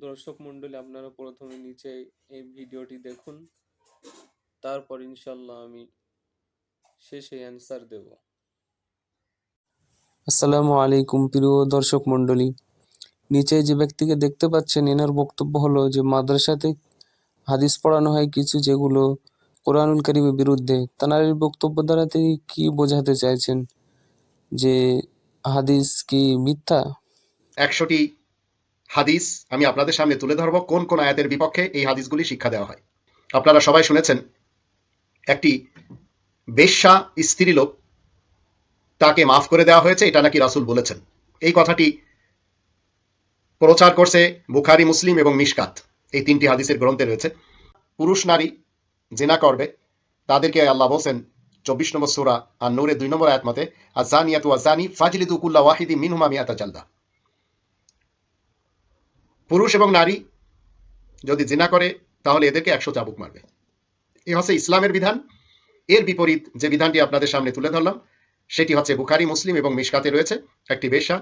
দর্শক মণ্ডলী, আপনারা প্রথমে নিচে এই ভিডিওটি দেখুন, তারপর ইনশাল্লাহ আমি শেষে অ্যান্সার দেব। আসসালামু আলাইকুম প্রিয় দর্শক মণ্ডলী, নিচে যে ব্যক্তিকে দেখতে পাচ্ছেন এনার বক্তব্য হলো যে মাদ্রাসাতে হাদিস পড়ানো হয় কিছু যেগুলো কোরআনুল কারীমের বিরুদ্ধে। তাঁর এই বক্তব্য দ্বারা তিনি কি বোঝাতে চাইছেন, যে হাদিস কি মিথ্যা? 100টি হাদিস আমি আপনাদের সামনে তুলে ধরব, কোন কোন আয়াতের বিপক্ষে এই হাদিসগুলি শিক্ষা দেওয়া হয়। আপনারা সবাই শুনেছেন, একটি বেশ্যা স্ত্রীলোক তাকে মাফ করে দেওয়া হয়েছে, এটা নাকি রাসূল বলেছেন। এই কথাটি প্রচার করছে বুখারী, মুসলিম এবং মিশকাত, এই 3টি হাদিসের গ্রন্থে রয়েছে। পুরুষ নারী জিনা করবে, তাদেরকে আল্লাহ বলছেন 24 নম্বর সূরা আন-নূরের 2 নম্বর আয়াত মতে, আয-যানিয়াতু ওয়াজ-যানি ফাজলিদু কুল্লা ওয়াহিদিন মিনহুমা মিআতা জালদা। পুরুষ এবং নারী যদি জিনা করে তাহলে এদেরকে 100 চাবুক মারবে। এই হচ্ছে ইসলামের বিধান। এর বিপরীত যে বিধানটি আপনাদের সামনে তুলে ধরলাম সেটি হচ্ছে বুখারী, মুসলিম এবং মিশকাতে রয়েছে। একটি বেশ্যা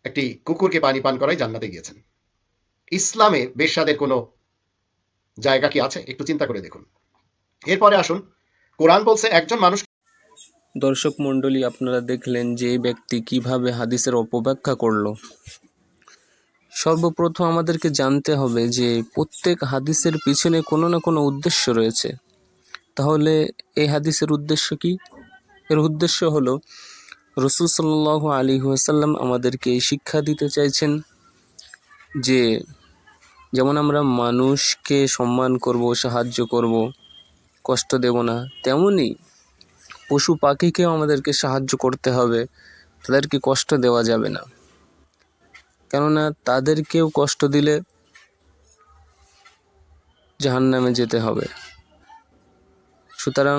একটি কুকুরকে পানি পান করায় জান্নাতে গিয়েছেন। ইসলামে বেশ্যাদের কোনো জায়গা কি আছে? একটু চিন্তা করে দেখুন। এরপরে আসুন, কোরআন বলছে একজন মানুষ। দর্শক মণ্ডলী, আপনারা দেখলেন যে এই ব্যক্তি কিভাবে হাদিসের অপব্যাখ্যা করলো। সর্বপ্রথম আমাদেরকে জানতে হবে যে প্রত্যেক হাদিসের পিছনে কোনো না কোনো উদ্দেশ্য রয়েছে। তাহলে এই হাদিসের উদ্দেশ্য কি? এর উদ্দেশ্য হলো রাসূল সাল্লাল্লাহু আলাইহি ওয়াসাল্লাম আমাদেরকে এই শিক্ষা দিতে চাইছেন যে যেমন আমরা মানুষকে সম্মান করব, সাহায্য করব, কষ্ট দেব না, তেমনি পশু পাখিকেও আমাদেরকে সাহায্য করতে হবে, তাদেরকে কষ্ট দেওয়া যাবে না। কেননা তাদেরকেও কষ্ট দিলে জাহান্নামে যেতে হবে। সুতরাং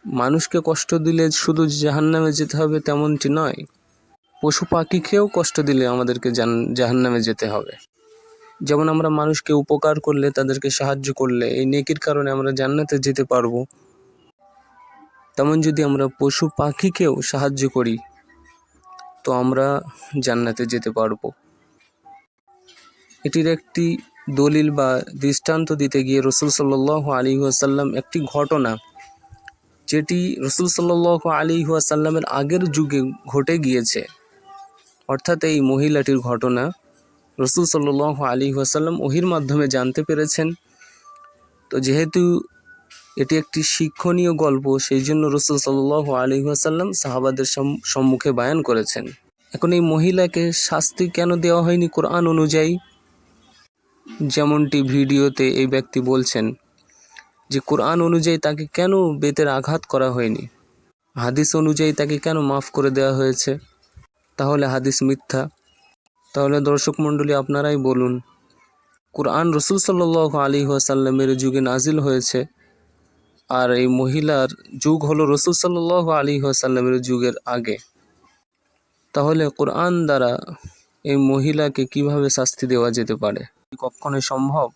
মানুষকে কষ্ট দিলে শুধু জাহান্নামে যেতে হবে তেমনটি নয়, পশু পাখিকেও কষ্ট দিলে আমাদেরকে জাহান্নামে যেতে হবে। যেমন আমরা মানুষকে উপকার করলে, তাদেরকে সাহায্য করলে এই নেকির কারণে আমরা জান্নাতে যেতে পারবো, তেমন যদি আমরা পশু পাখিকেও সাহায্য করি তো আমরা জান্নাতে যেতে পারবো। এটির একটি দলিল বা দৃষ্টান্ত দিতে গিয়ে রাসূল সাল্লাল্লাহু আলাইহি ওয়াসাল্লাম একটি ঘটনা, যেটি রাসূল সাল্লাল্লাহু আলাইহি ওয়াসাল্লামের আগের যুগে ঘটে গিয়েছে, অর্থাৎ এই মহিলাটির ঘটনা রাসূল সাল্লাল্লাহু আলাইহি ওয়াসাল্লাম ওহীর মাধ্যমে জানতে পেরেছেন। তো যেহেতু এটি একটি শিক্ষণীয় গল্প, সেই জন্য রাসূল সাল্লাল্লাহু আলাইহি ওয়াসাল্লাম সাহাবাদের সম্মুখে বয়ান করেছেন। এখন এই মহিলাকে শাস্তি কেন দেওয়া হয়নি কোরআন অনুযায়ী? যেমনটি ভিডিওতে এই ব্যক্তি বলছেন যে কোরআন অনুযায়ী তাকে কেন বেতের আঘাত করা হয়নি, হাদিস অনুযায়ী তাকে কেন মাফ করে দেওয়া হয়েছে? তাহলে হাদিস মিথ্যা? তাহলে দর্শক মণ্ডলী, আপনারাই বলুন, কোরআন রাসূল সাল্লাল্লাহু আলাইহি ওয়াসাল্লামের যুগে নাজিল হয়েছে, আর এই মহিলার যুগ হলো রাসূল সাল্লাল্লাহু আলাইহি ওয়াসাল্লামের যুগের আগে। তাহলে কোরআন দ্বারা এই মহিলাকে কিভাবে শাস্তি দেওয়া যেতে পারে? কখনোই সম্ভব?